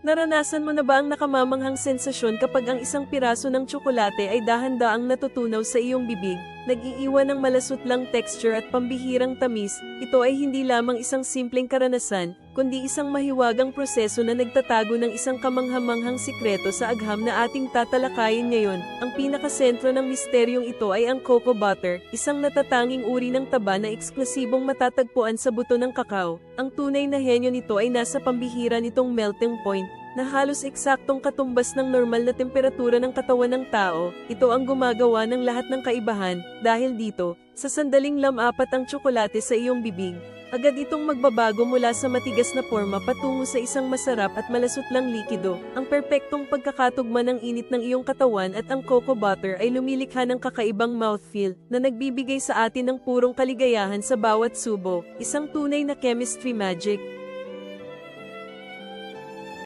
Naranasan mo na ba ang nakamamanghang sensasyon kapag ang isang piraso ng tsokolate ay dahan-daang natutunaw sa iyong bibig, nag-iiwan ng malasutlang texture at pambihirang tamis? Ito ay hindi lamang isang simpleng karanasan, kundi isang mahiwagang proseso na nagtatago ng isang kamanghamanghang sikreto sa agham na ating tatalakayin ngayon. Ang pinakasentro ng misteryong ito ay ang cocoa butter, isang natatanging uri ng taba na eksklusibong matatagpuan sa buto ng kakao. Ang tunay na henyo nito ay nasa pambihira nitong melting point, na halos eksaktong katumbas ng normal na temperatura ng katawan ng tao. Ito ang gumagawa ng lahat ng kaibahan, dahil dito, sa sandaling lamapat ang tsokolate sa iyong bibig, agad itong magbabago mula sa matigas na forma patungo sa isang masarap at malasutlang likido. Ang perpektong pagkakatugma ng init ng iyong katawan at ang cocoa butter ay lumilikha ng kakaibang mouthfeel na nagbibigay sa atin ng purong kaligayahan sa bawat subo, isang tunay na chemistry magic.